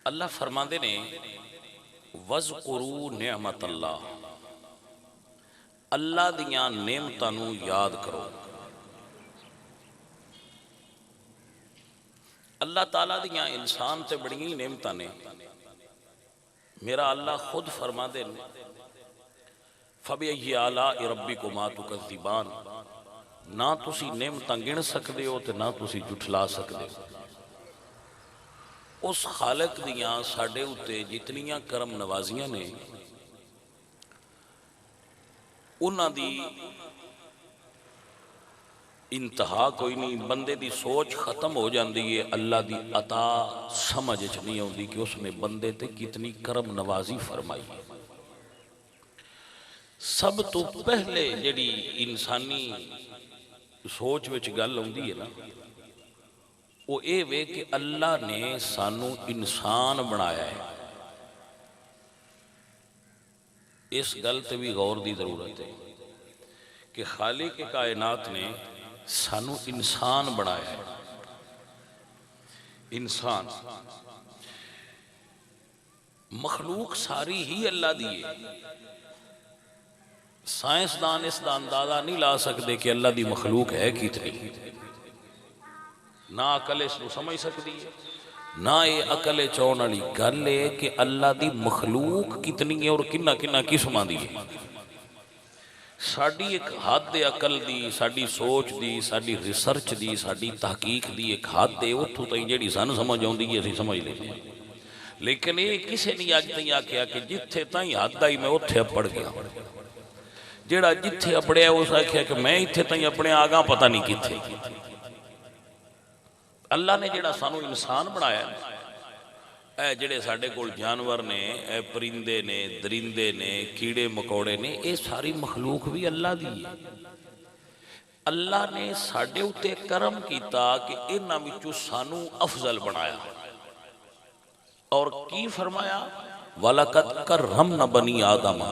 اللہ فرماندے نے وَذْكُرُوا نِعْمَةَ اللہ، اللہ دیاں نعمتاں نو یاد کرو۔ اللہ تعالیٰ دیاں انسان تے بڑی نعمتاں نے۔ میرا اللہ خود فرما دے فَبِأَيِّ آلَاءِ رَبِّكُمَا تُكَذِّبَانِ، نہ تسی نعمتاں گن سکدے ہو تے نہ تسی جھٹلا سکدے ہو۔ اس خالق دیاں ساڈے اُتے جتنیاں کرم نوازیاں نے، انہاں دی انتہا کوئی نہیں۔ بندے دی سوچ ختم ہو جاندی ہے، اللہ دی عطا سمجھ نہیں ہوندی کہ اس نے بندے تے کتنی کرم نوازی فرمائی ہے۔ سب تو پہلے جڑی انسانی سوچ وچ گل ہوندی ہے نا، وہ اے وے کہ اللہ نے سانو انسان بنایا ہے۔ اس گل تے بھی غور دی ضرورت ہے کہ خالق کائنات نے سانو انسان بنایا ہے۔ انسان مخلوق ساری ہی اللہ دی ہے۔ سائنسدان اس دا اندازہ نہیں لا سکتے کہ اللہ دی مخلوق ہے کتنی، نہ عقل اس کو سمجھ سکتی ہے، نہ یہ عقل چون والی گل ہے کہ اللہ دی مخلوق کتنی ہے اور کنہ کنہ قسماں دی ہے۔ ساڈی ایک حد عقل دی، ساڈی سوچ دی، ساڈی ریسرچ دی، ساڈی تحقیق دی ایک حد ہے، اتھوں تائیں جیڑی سن سمجھ آؤندی ہے اسی سمجھ لیتے ہیں۔ لیکن یہ کسے نہیں اج تائیں آکھیا کہ جتھے تائیں حد آئی میں اتھے اپڑ گیا۔ جیڑا جتھے اپڑیا اس آکھیا کہ میں اتھے تائیں اپنے آگاں پتہ نہیں کتھے۔ اللہ نے جڑا سانو انسان بنایا ہے، اے جڑے ساڈے کول جانور نے، اے پرندے نے، درندے نے، کیڑے مکوڑے نے، اے ساری مخلوق بھی اللہ دی ہے۔ اللہ نے ساڈے اُتے کرم کیتا کہ انہاں وچوں سانو افضل بنایا، اور کی فرمایا وَلَقَدْ كَرَّمْنَا بَنِي آدَمَ،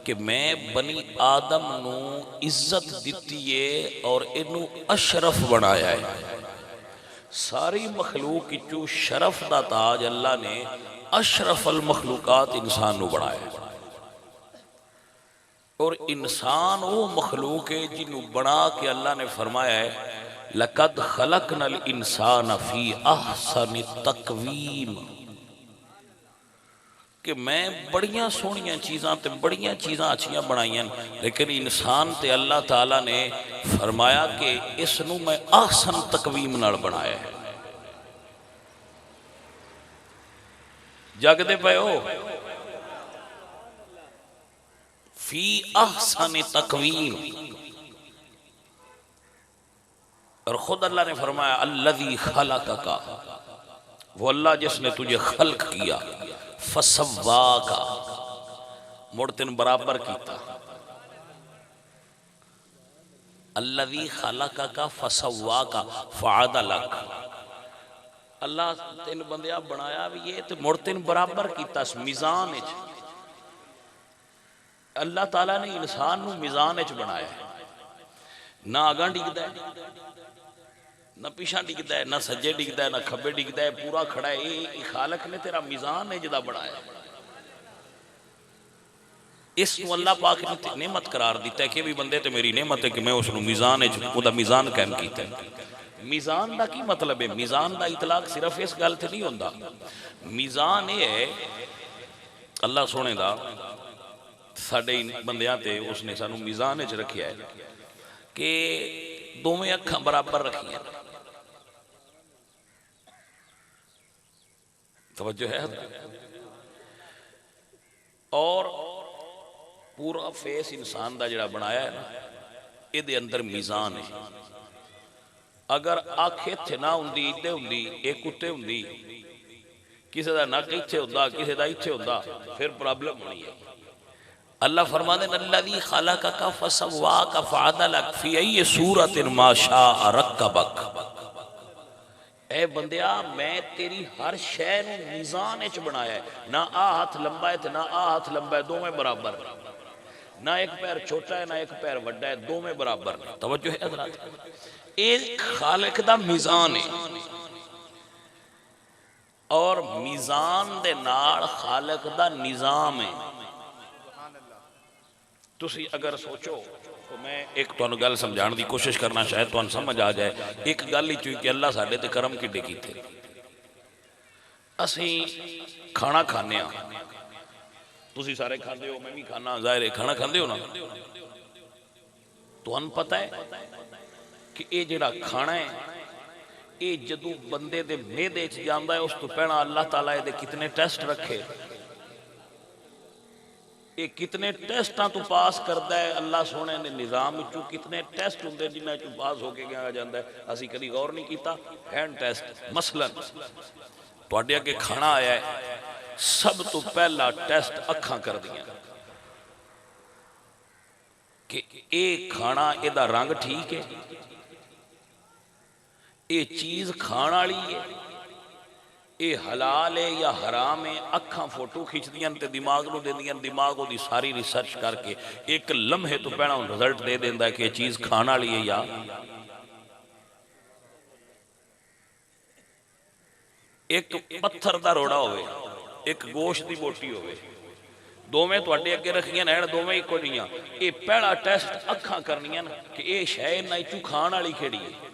کہ میں بنی آدم نو عزت دیتی ہے اور انہوں اشرف بنایا ہے۔ ساری مخلوق کیچو شرف دا تاج اللہ نے اشرف المخلوقات انسان نو بنایا ہے۔ اور انسان وہ مخلوق ہے جنہوں بنا کے اللہ نے فرمایا ہے لَقَدْ خَلَقْنَا الْإِنسَانَ فِي أَحْسَنِ تَقْوِيمٍ، کہ میں بڑیاں سونیاں چیزاں تے بڑیاں چیزاں اچھیاں بنائیاں، لیکن انسان تے اللہ تعالیٰ نے فرمایا کہ اس نو میں احسن تقویم نال بنایا ہے۔ جگ دے پے ہو فی احسن تقویم، اور خود اللہ نے فرمایا الذی خلقک، وہ اللہ جس نے تجھے خلق کیا، فسواکا، مڑتن برابر کیتا۔ الذی خلقک فسواکا فعدلک، اللہ تین بندیاں بنایا بھی یہ تو مڑتن برابر کیتا اس میزان اچ۔ اللہ تعالیٰ نے انسان نو میزان اچ بنایا ہے، نہ آگاں ڈگدا ہے، نہ پیچھاں ڈگدا ہے، نہ سجے ڈگدا ہے، نہ کھبے ڈگدا ہے، پورا کھڑا ہے۔ یہ خالق نے تیرا میزان ہے جدا بنایا ہے۔ اس نو اللہ پاک نے نعمت قرار دیتا ہے کہ بھی بندے تے میری نعمت ہے کہ میں اس نو میزان ہے، وہ دا میزان قائم کیتا ہے۔ میزان دا کی مطلب ہے؟ میزان دا اطلاق صرف اس گل تے نہیں ہوندا۔ میزان یہ ہے اللہ سونے دا ساڈے بندیاں تے اس نے سانو میزان وچ رکھیا ہے کہ دوویں اکھاں برابر رکھیاں۔ توجہ ہے؟ اور پورا فیس انسان دا جڑا بنایا ہے نا، یہ دے اندر میزان ہے۔ اگر آنکھ اتھے نہ ہوندی، ادھے ہوندی، ایک کتے ہوندی، کسی دا نک اتھے ہوندا، کسی دا اتھے ہوندا، پھر پرابلم ہونی ہے۔ اللہ فرماتے ہیں الذی خلقک فسواک فعدلک فی ای صورت ما شاء رکبک، اے بندیا میں تیری ہر شے نو میزان وچ بنایا ہے، نہ آ ہاتھ لمبا ہے تے نہ آ ہاتھ لمبا ہے، دوویں برابر، نہ ایک پیر چھوٹا ہے نہ ایک پیر وڈا ہے، دوویں برابر۔ توجہ ہے حضرات؟ ایک خالق دا میزان ہے۔ اور میزان دے نال خالق دا نظام ہے. تسی اگر سوچو تو میں ایک تانوں گل سمجھان دی کوشش کرنا، شاید تانوں سمجھ آ جائے. ایک گل ہی چوئی کہ اللہ ساڈے تے کرم کڈے کیتے. اسی کھانا کھانے ہاں، تسی سارے کھاندے ہو، میں بھی کھانا، ظاہر ہے کھانا کھاندے ہو نا. تانوں پتہ ہے کہ یہ جڑا کھانا ہے یہ جدو بندے دے معدے چ جاندا ہے اس تو پہلا اللہ تعالیٰ دے کتنے ٹیسٹ رکھے، یہ کتنے ٹیسٹاں تو پاس کردا ہے. اللہ سونے نے نظام چو کتنے ٹیسٹ ہوندے جنہاں چو پاس ہو کے گیا جاندا ہے. اسی کبھی غور نہیں کیتا. ہینڈ ٹیسٹ مثلا تواڈے اگے کھانا آیا ہے، سب تو پہلا ٹیسٹ اکھاں کر دیاں کہ اے کھانا اے دا رنگ ٹھیک ہے، اے چیز کھان والی ہے، اے حلال ہے یا حرام ہے. اکھاں فوٹو کھچ دیاں تے دماغ نو دے دیاں، دماغ دی ساری ریسرچ کر کے ایک لمحے تو پہنا رزلٹ دے دیندا ہے کہ یہ چیز کھان والی ہے یا ایک پتھر دا روڑا ہوئے، ایک گوشت دی بوٹی ہوئے، دوویں تواڈے اگے رکھیاں نے، دوویں اکو جیاں. اے پہلا ٹیسٹ اکھاں کرنیاں کہ اے شے نہ چوں کھان والی کیڑی ہے.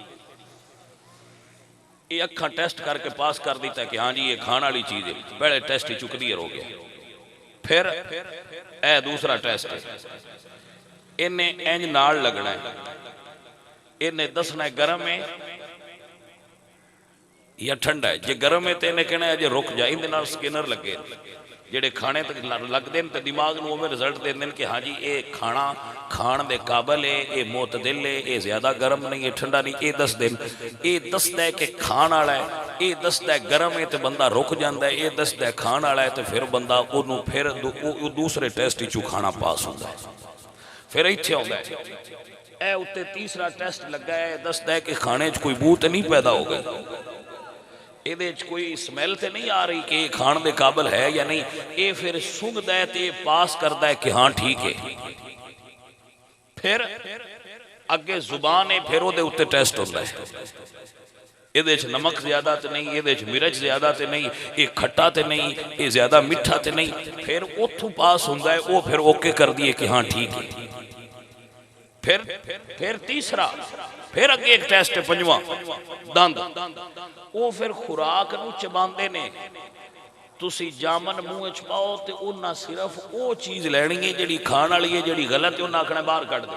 یہ اکھاں ٹیسٹ کر کے پاس کر دیتا ہے کہ ہاں جی یہ کھان والی چیز ہے. پہلے ٹیسٹ ہی چکدی ہو گیا. پھر اے دوسرا ٹیسٹ ہے، انہیں انج نال لگنا ہے، انہیں دسنا ہے گرم ہے یا ٹھنڈا ہے. جے گرم ہے تے انہیں کہنا ہے جے رک جائے. اندے نال سکینر لگے جڑے کھانے تک لگ دیں تے دماغ نو میں رزلٹ دے دیں کہ ہاں جی اے کھانا کھان دے قابل ہے، اے معتدل ہے، اے زیادہ گرم نہیں ہے، ٹھنڈا نہیں. اے دس دیں، اے دستا ہے کہ کھان والا ہے. اے دستا ہے گرم ہے تے بندہ رک جاندا ہے. اے دستا ہے کھان والا ہے تے پھر بندہ اونوں پھر دوسرے ٹیسٹ چوں کھانا پاس ہوندا ہے. پھر ایتھے ہوندا ہے اے اوتے تیسرا ٹیسٹ لگا ہے، دستا ہے کہ کھانے چ کوئی بو تے نہیں پیدا ہو گئی، یہ کوئی سمیل تے نہیں آ رہی کہ یہ کھان دے قابل ہے یا نہیں. یہ پھر سنگدا ہے تے پاس کردا ہے کہ ہاں ٹھیک ہے. پھر اگے زبان ہے، پھر وہ دے اوتے ٹیسٹ ہوتا ہے. یہ نمک زیادہ تے نہیں، یہ مرچ زیادہ تے نہیں، یہ کھٹا تے نہیں، یہ زیادہ میٹھا تے نہیں. پھر اتھوں پاس ہوتا ہے، وہ پھر اوکے کر دیے کہ ہاں ٹھیک ہے. پھر تیسرا، پھر اگے ایک ٹیسٹ ہے پنجواں دند. وہ پھر خوراک نو چباندے نے. تسی جامن منہ چ پاؤ تے انہاں صرف وہ چیز لینی ہے جڑی کھان والی ہے، جڑی غلط ہے انہاں آکھنا باہر کڈ دے.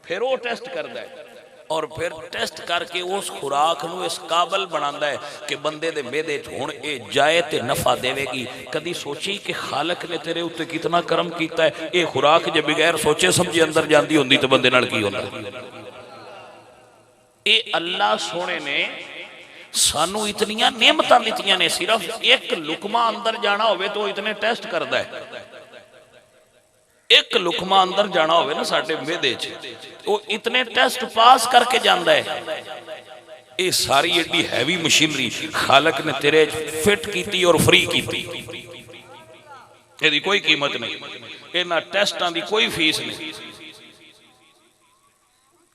پھر وہ ٹیسٹ کردا ہے اور پھر ٹیسٹ کر کے اس خوراک نو اس قابل بناندا ہے کہ بندے دے معدے چ ہن اے جائے تے نفع دے گی. کدی سوچی کہ خالق نے تیرے اوتے کتنا کرم کیتا ہے. اے خوراک جے بغیر سوچے سمجھے اندر جاندی ہوندی تے بندے نال کی ہوندا. اے اللہ سونے نے سانو اتنیاں نعمتاں دتیاں نے، صرف ایک لقمہ اندر جانا ہوئے تو اتنے ٹیسٹ کردا ہے. ایک لقمہ اندر جانا ہوئے نا ساڈے معدے چ، وہ اتنے ٹیسٹ پاس کر کے جاندا ہے. یہ ساری ایڈی ہیوی مشینری خالق نے تیرے فٹ کیتی اور فری کیتی. یہ کوئی قیمت نہیں، انہاں ٹیسٹاں دی کوئی فیس نہیں.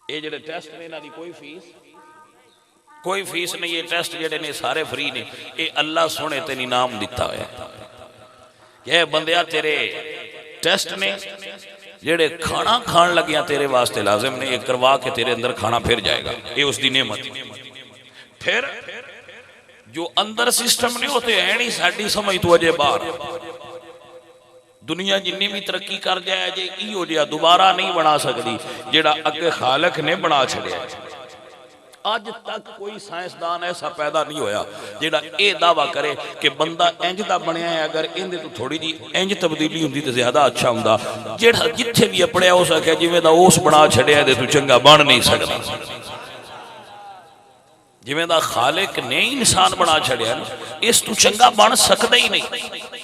یہ جڑے ٹیسٹ نے انہاں دی کوئی فیس نہیں. یہ ٹیسٹ جڑے نے سارے فری نے. یہ اللہ سونے تے انعام دیتا ہے. یہ بندیا تیرے ٹیسٹ نے جڑے کھانا کھان لگیاں تیرے واسطے لازم نے. یہ کروا کے تیرے اندر کھانا پھر جائے گا. یہ اس دی نعمت. پھر جو اندر سسٹم نہیں ہوتے ہیں نہیں ساڈی سمجھ تو اجے باہر. دنیا جنی بھی ترقی کر جائے جے ای ہو جائے دوبارہ نہیں بنا سکتی جڑا اگے خالق نے بنا چھڑیا. آج تک کوئی سائنسدان ایسا پیدا نہیں ہویا جڑا اے دعویٰ کرے کہ بندہ انج دا بنیا ہے، اگر اندے تو تھوڑی جی انج تبدیلی ہوندی تے زیادہ اچھا ہوندا. جڑا جتھے بھی اپڑیا ہو سکے جویں دا اس بنا چھڑیا تے تو چنگا بن نہیں سکدا. جویں دا خالق نے انسان بنا چھڑیا اس تو چنگا بن سکدا ہی نہیں.